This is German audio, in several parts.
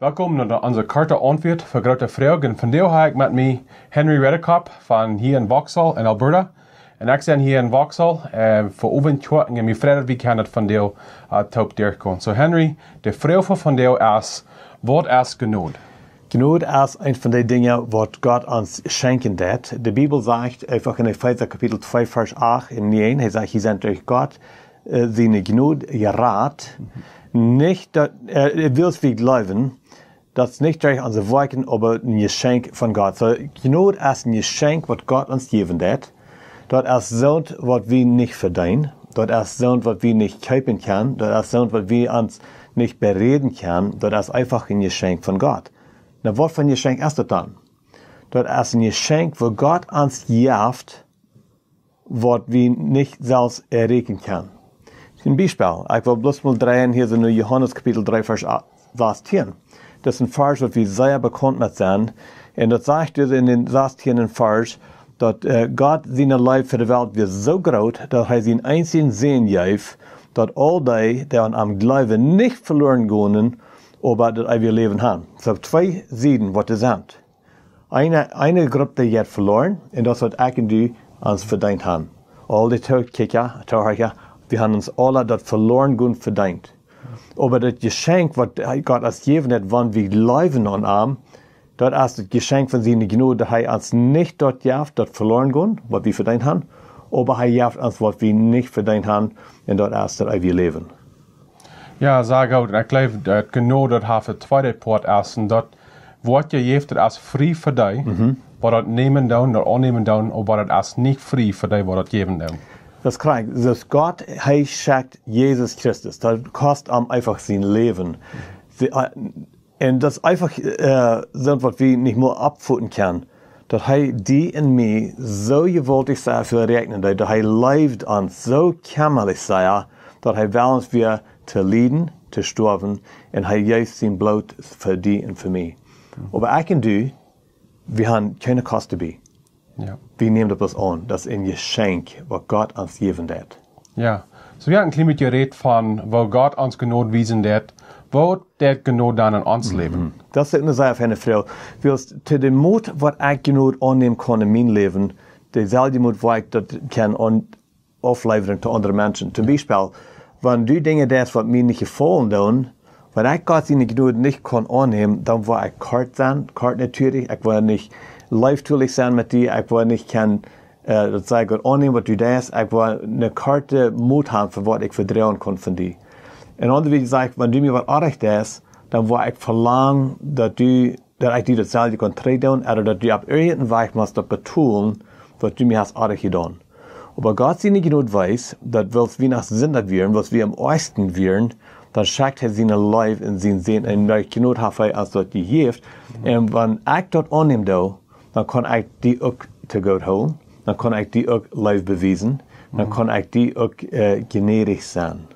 Welkom naar onze korte antwoord voor grote vragen. En vandaag heb ik met mij Henry Redekop van hier in Vauxhall in Alberta. En ik ben hier in Vauxhall voor overdag en mijn vrienden wie kan het vandaag top doorkomen. So Henry, de vraag van vandaag is, wat is genade? Genade is een van de dingen wat God ons schenken deed. De Bibel zegt, einfach in Epheser kapitel 2 vers 8 en 9, hij zegt, je zijn durch Gott seine Gnade gerät, nicht, will wie glauben, dat is niet durch onze werken, aber een geschenk van God. So, Gnade is een geschenk wat God ons geven deed. Dat is zo'n wat we niet verdienen. Dat is zo'n wat we niet kopen kunnen. Dat is zo'n wat we ons niet bereden kunnen. Dat is einfach een geschenk van God. Nou, wat voor een geschenk is dat dan? Dat is een geschenk waar God ons geeft, wat we niet zelfs erreichen kunnen. Een Beispiel. Ik wil bloß mal drehen, hier sind Johannes Kapitel 3, Vers 16. Das ist ein Vers, was wir sehr bekannt mit sind. Und das sagt in den 16. Vers, dass Gott seine Liebe für die Welt wird so groß, dass er seinen einzigen Sohn gibt, dass all die, die an am Glauben nicht verloren gehen, aber das ewige Leben haben. So zwei Seiten, was das sind. Eine Gruppe, die hat verloren, und das hat ich und du uns verdient haben. All die Tauchkicker, wir haben uns alle das verloren gehen verdient. Aber das Geschenk, was Gott uns gegeben hat, wenn wir leben an ihm, das ist das Geschenk von seiner Gnade, dass er uns nicht dort gibt, das verloren gehen, was wir verdient haben, aber er gibt uns, was wir nicht verdient haben, und das ist das ewige Leben. Ja, sehr gut. Ich glaube, dass Gnade das hat für zweite Part ist, und das Wort geeft das frei für dich, aber das nehmen down, das annehmen down, aber das ist nicht frei für dich, was das geben down. Das ist korrekt. Das Gott, er schenkt Jesus Christus. Das kostet ihm einfach sein Leben. Und das ist einfach so, was wir nicht mehr abfutten können. Dass er die in mir so gewaltig sei für rechnen, dass er lebt uns so kämmerlich sei, dass er will uns wir zu leiden, zu sterben, und er gibt sein Blut für die und für mich. Aber ich und du, wir haben keine Kosten dabei. Ja. Wir nehmen das an. Das ist ein Geschenk, was Gott uns geben hat. Ja. So wir haben ein klein bisschen geredet von, wo Gott uns Gnade wiesen hat, wo der Gnade dann in uns leben. Das ist eine Sache für eine Frau. Willst zu dem Mut, was ich Gnade annehmen kann in meinem Leben, derselbe Mut, was ich das kann aufleveren zu anderen Menschen. Zum Beispiel, wenn du Dinge tust, was mir nicht gefallen tun, wenn ich Gott seine Gnade nicht kann annehmen, dann war ich kalt sein, kalt natürlich, ich war nicht lieftulich sein mit dir, ich war nicht das sei Gott annehmen, was du tust, ich war eine Karte Mut haben, für was ich vertrauen kann von dir. Und andere wie gesagt, wenn du mir was Artig tust, dann war ich verlangen, dass ich dir das selbe kann treten, oder dass du ab irgendeinem Weg musst das betonen, was du mir hast Artig getan. Aber Gott seine Gnade weiß, dass was wir nach Sünder wären, was wir am Osten wären, dann schickt er seine Liebe in seinen Sinn, und die Gnade hat er als das gegeben. Und wenn ich das annehme, dann kann ich die auch zu Gott holen, dann kann ich die auch live beweisen, dann kann ich die auch gnädig sein.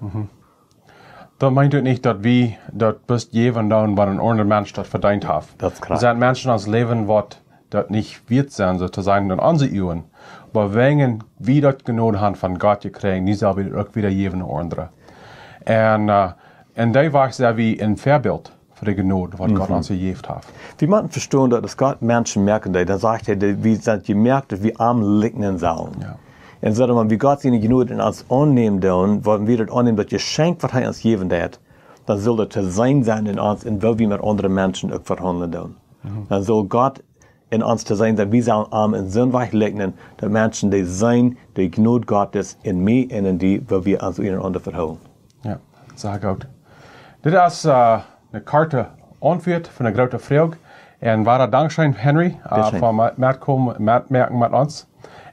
Das meint nicht, dass wir das bis geben, was ein anderer Mensch das verdient hat. Das ist klar. Es sind Menschen aus Leben, die das nicht wird sein, sozusagen, in unsere Jungen. Aber wenn wir das Gnade haben von Gott gekriegt, die soll wir auch wieder geben an andere. Und da war es wie ein Vorbild für die Gnade, was Gott uns gegeben hat. Wir müssen verstehen, dass Gott Menschen merken, dann sagt er, wir sind gemerkt, dass wir arm liegen sollen. Ja. Und so, wenn wir Gott seine Gnade in uns annehmen, wenn wir das annehmen, das Geschenk, was er uns gegeben hat, dann soll das zu sein in uns, und weil wir mit anderen Menschen auch verhandeln. Dann soll Gott in uns zu sein, dass wir sollen arm in so einem Weg liegen, dass Menschen, die sein, die Gnade Gottes in mir und in die, weil wir uns untereinander verhalten. Ja, sehr gut. Das ist eine korte Antwort von einer großen Frage. Und war Dankeschön, Henry, für mitmerken mit uns.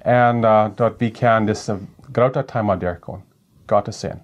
Und dort wir können das große Thema durchgehen. Gottes Segen.